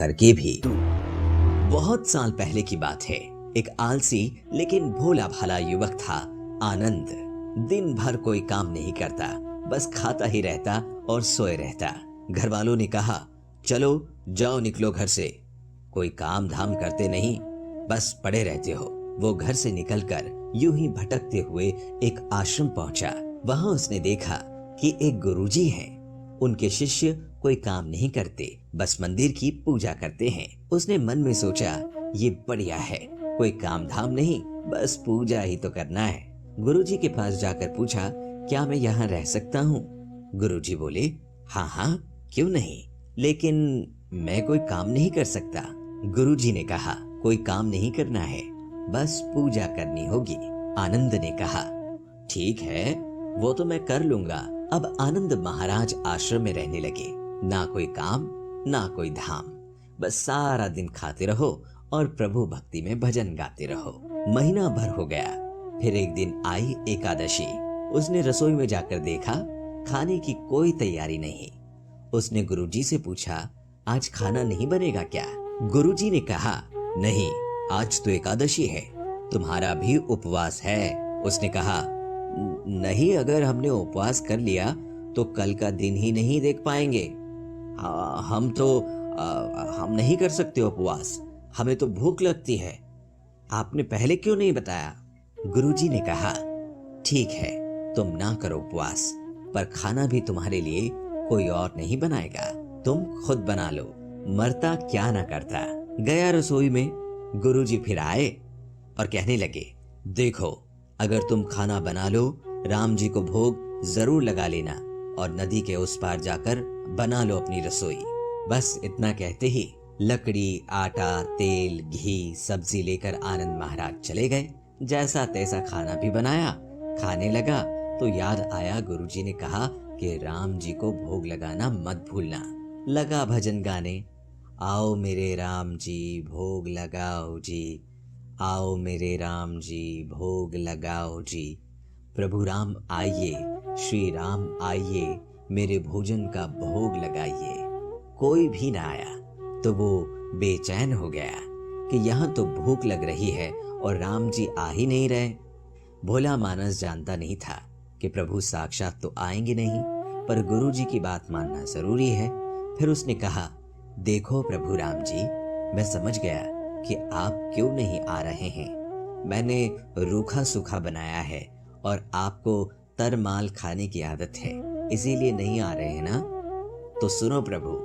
करके भी। बहुत साल पहले की बात है। एक आलसी लेकिन भोला भाला युवक था, आनंद। दिन भर कोई काम नहीं करता, बस खाता ही रहता और सोए रहता। घर वालों ने कहा, चलो जाओ निकलो घर से, कोई काम धाम करते नहीं, बस पड़े रहते हो। वो घर से निकलकर यूं ही भटकते हुए एक आश्रम पहुंचा। वहां उसने देखा कि एक गुरुजी हैं। उनके शिष्य कोई काम नहीं करते, बस मंदिर की पूजा करते हैं। उसने मन में सोचा, ये बढ़िया है, कोई काम धाम नहीं, बस पूजा ही तो करना है। गुरुजी के पास जाकर पूछा, क्या मैं यहाँ रह सकता हूँ? गुरुजी बोले, हाँ हाँ, क्यों नहीं, लेकिन मैं कोई काम नहीं कर सकता। गुरुजी ने कहा, कोई काम नहीं करना है, बस पूजा करनी होगी। आनंद ने कहा, ठीक है, वो तो मैं कर लूंगा। अब आनंद महाराज आश्रम में रहने लगे। ना कोई काम, ना कोई धाम, बस सारा दिन खाते रहो और प्रभु भक्ति में भजन गाते रहो। महीना भर हो गया। फिर एक दिन आई एकादशी। उसने रसोई में जाकर देखा, खाने की कोई तैयारी नहीं। उसने गुरुजी से पूछा, आज खाना नहीं बनेगा क्या? गुरुजी ने कहा, नहीं, आज तो एकादशी है, तुम्हारा भी उपवास है। उसने कहा, नहीं, अगर हमने उपवास कर लिया तो कल का दिन ही नहीं देख पाएंगे। हम नहीं कर सकते उपवास, हमें तो भूख लगती है। आपने पहले क्यों नहीं बताया? गुरुजी ने कहा, ठीक है, तुम ना करो उपवास, पर खाना भी तुम्हारे लिए कोई और नहीं बनाएगा, तुम खुद बना लो, मरता क्या ना करता। गया रसोई में। गुरुजी फिर आए और कहने लगे, देखो, अगर तुम खाना बना लो, राम जी को भोग जरूर लगा लेना और नदी के उस पार जाकर बना लो अपनी रसोई। बस इतना कहते ही लकड़ी, आटा, तेल, घी, सब्जी लेकर आनंद महाराज चले गए। जैसा तैसा खाना भी बनाया, खाने लगा तो याद आया, गुरुजी ने कहा कि राम जी को भोग लगाना मत भूलना। लगा भजन गाने, आओ मेरे राम जी भोग लगाओ जी, आओ मेरे राम जी भोग लगाओ जी। प्रभु राम आइए, श्री राम आइए, मेरे भोजन का भोग लगाइए। कोई भी ना आया तो वो बेचैन हो गया कि यहाँ तो भूख लग रही है और राम जी आ ही नहीं रहे। भोला मानस जानता नहीं था कि प्रभु साक्षात तो आएंगे नहीं, पर गुरु जी की बात मानना जरूरी है। फिर उसने कहा, देखो प्रभु राम जी, मैं समझ गया कि आप क्यों नहीं आ रहे हैं। मैंने रूखा सूखा बनाया है और आपको तरमाल खाने की आदत है, इसीलिए नहीं आ रहे हैं ना? तो सुनो प्रभु,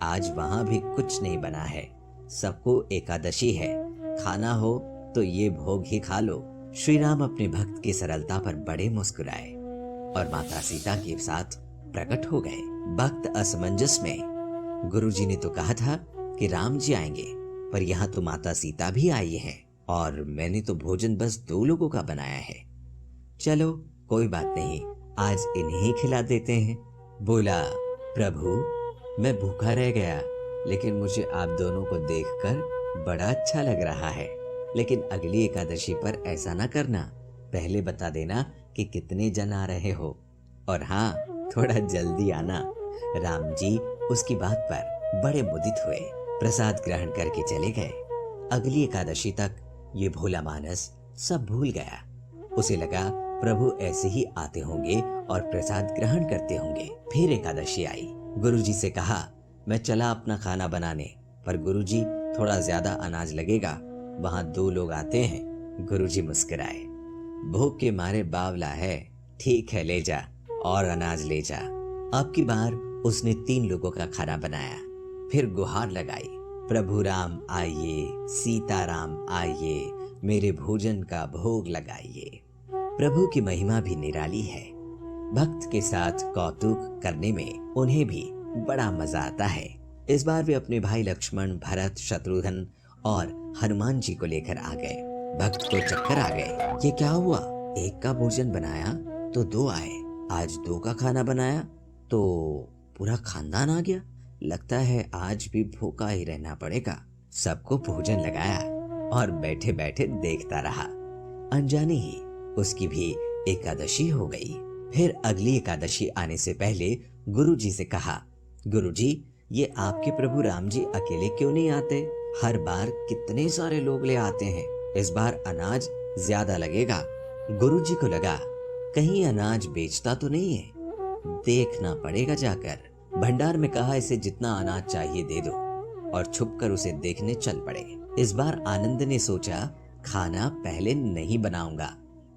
आज वहां भी कुछ नहीं बना है, सबको एकादशी है, खाना हो तो ये भोग ही खा लो। श्री राम अपने भक्त की सरलता पर बड़े मुस्कुराए और माता सीता के साथ प्रकट हो गए। भक्त असमंजस में, गुरुजी ने तो कहा था कि राम जी आएंगे, पर यहाँ तो माता सीता भी आई है और मैंने तो भोजन बस 2 लोगों का बनाया है। चलो कोई बात नहीं, आज इन्हें ही खिला देते हैं। बोला, प्रभु मैं भूखा रह गया, लेकिन मुझे आप दोनों को देखकर बड़ा अच्छा लग रहा है। लेकिन अगली एकादशी पर ऐसा ना करना, पहले बता देना कि कितने जन आ रहे हो, और हाँ, थोड़ा जल्दी आना। राम जी उसकी बात पर बड़े मुदित हुए, प्रसाद ग्रहण करके चले गए। अगली एकादशी तक ये भोला मानस सब भूल गया। उसे लगा प्रभु ऐसे ही आते होंगे और प्रसाद ग्रहण करते होंगे। फिर एकादशी आई। गुरुजी से कहा, मैं चला अपना खाना बनाने, पर गुरुजी थोड़ा ज्यादा अनाज लगेगा, वहां 2 लोग आते हैं। गुरुजी मुस्कुराए, भूख के मारे बावला है, ठीक है ले जा और अनाज ले जा। अब की बार उसने 3 लोगों का खाना बनाया। फिर गुहार लगाई, प्रभु राम आइए, सीता राम आइए, मेरे भोजन का भोग लगाइए। प्रभु की महिमा भी निराली है। भक्त के साथ कौतुक करने में उन्हें भी बड़ा मजा आता है। इस बार वे अपने भाई लक्ष्मण, भरत, शत्रुघ्न और हनुमान जी को लेकर आ गए। भक्त को चक्कर आ गए, ये क्या हुआ? एक का भोजन बनाया तो 2 आए, आज 2 का खाना बनाया तो पूरा खानदान आ गया। लगता है आज भी भूखा ही रहना पड़ेगा। सबको भोजन लगाया और बैठे बैठे देखता रहा। अनजाने ही उसकी भी एकादशी हो गई। फिर अगली एकादशी आने से पहले गुरुजी से कहा, गुरुजी ये आपके प्रभु राम जी अकेले क्यों नहीं आते? हर बार कितने सारे लोग ले आते हैं, इस बार अनाज ज्यादा लगेगा। गुरुजी को लगा कहीं अनाज बेचता तो नहीं है, देखना पड़ेगा जाकर। भंडार में कहा इसे जितना अनाज चाहिए दे दो और छुपकर उसे देखने चल पड़े। इस बार आनंद ने सोचा खाना पहले नहीं बनाऊंगा,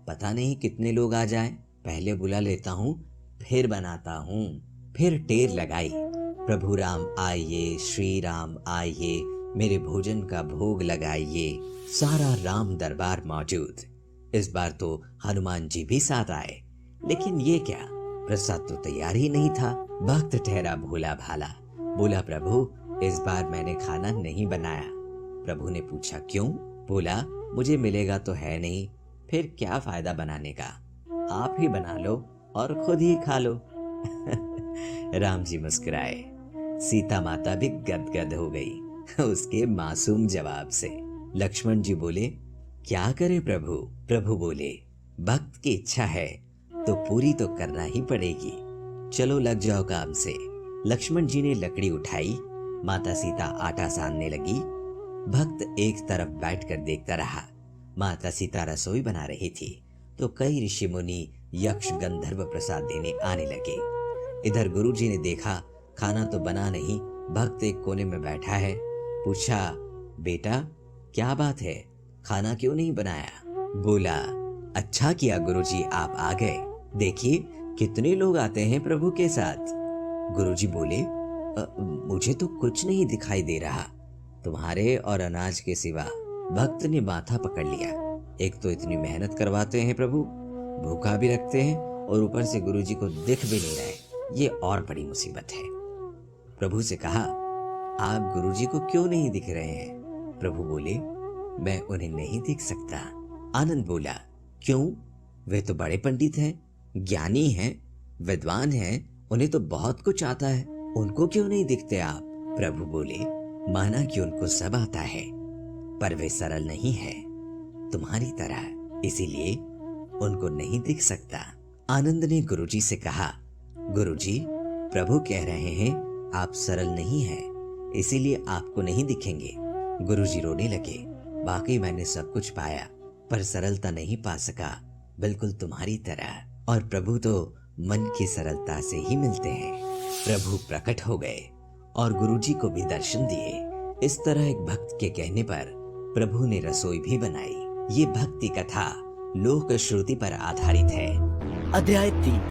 पता नहीं कितने लोग आ जाएं, पहले बुला लेता हूँ फिर बनाता हूँ। फिर टेर लगाई, प्रभु राम आइए, श्री राम आइए, मेरे भोजन का भोग लगाइए। सारा राम दरबार मौजूद। इस बार तो हनुमान जी भी साथ आए, लेकिन ये क्या, प्रसाद तो तैयार ही नहीं था। भक्त ठहरा भोला भाला, बोला प्रभु इस बार मैंने खाना नहीं बनाया। प्रभु ने पूछा क्यों? बोला मुझे मिलेगा तो है नहीं, फिर क्या फायदा बनाने का, आप ही बना लो और खुद ही खा लो। राम जी मुस्कुराए, सीता माता भी गदगद हो गई उसके मासूम जवाब से। लक्ष्मण जी बोले क्या करें प्रभु? प्रभु बोले भक्त की इच्छा है तो पूरी तो करना ही पड़ेगी, चलो लग जाओ काम से। लक्ष्मण जी ने लकड़ी उठाई, माता सीता आटा सानने लगी। भक्त एक तरफ बैठकर देखता रहा। माता सीता रसोई बना रही थी तो कई ऋषि मुनि यक्ष गंधर्व प्रसाद देने आने लगे। इधर गुरुजी ने देखा खाना तो बना नहीं, भक्त एक कोने में बैठा है। पूछा बेटा क्या बात है, खाना क्यों नहीं बनाया? बोला अच्छा किया गुरुजी आप आ गए, देखिए कितने लोग आते हैं प्रभु के साथ। गुरुजी बोले मुझे तो कुछ नहीं दिखाई दे रहा तुम्हारे और अनाज के सिवा। भक्त ने माथा पकड़ लिया, एक तो इतनी मेहनत करवाते हैं प्रभु, भूखा भी रखते हैं और ऊपर से गुरुजी को दिख भी नहीं रहे, ये और बड़ी मुसीबत है। प्रभु से कहा आप गुरुजी को क्यों नहीं दिख रहे हैं? प्रभु बोले मैं उन्हें नहीं देख सकता। आनंद बोला क्यों? वे तो बड़े पंडित हैं, ज्ञानी हैं, विद्वान हैं, उन्हें तो बहुत कुछ आता है, उनको क्यों नहीं दिखते आप? प्रभु बोले माना कि उनको सब आता है पर वे सरल नहीं है तुम्हारी तरह, इसीलिए उनको नहीं दिख सकता। आनंद ने गुरुजी से कहा गुरुजी प्रभु कह रहे हैं आप सरल नहीं हैं, इसीलिए आपको नहीं दिखेंगे। गुरुजी रोने लगे, वाकई मैंने सब कुछ पाया पर सरलता नहीं पा सका, बिल्कुल तुम्हारी तरह। और प्रभु तो मन की सरलता से ही मिलते हैं। प्रभु प्रकट हो गए और गुरुजी को भी दर्शन दिए। इस तरह एक भक्त के कहने पर प्रभु ने रसोई भी बनाई। ये भक्ति कथा लोक श्रुति पर आधारित है। अध्याय 3।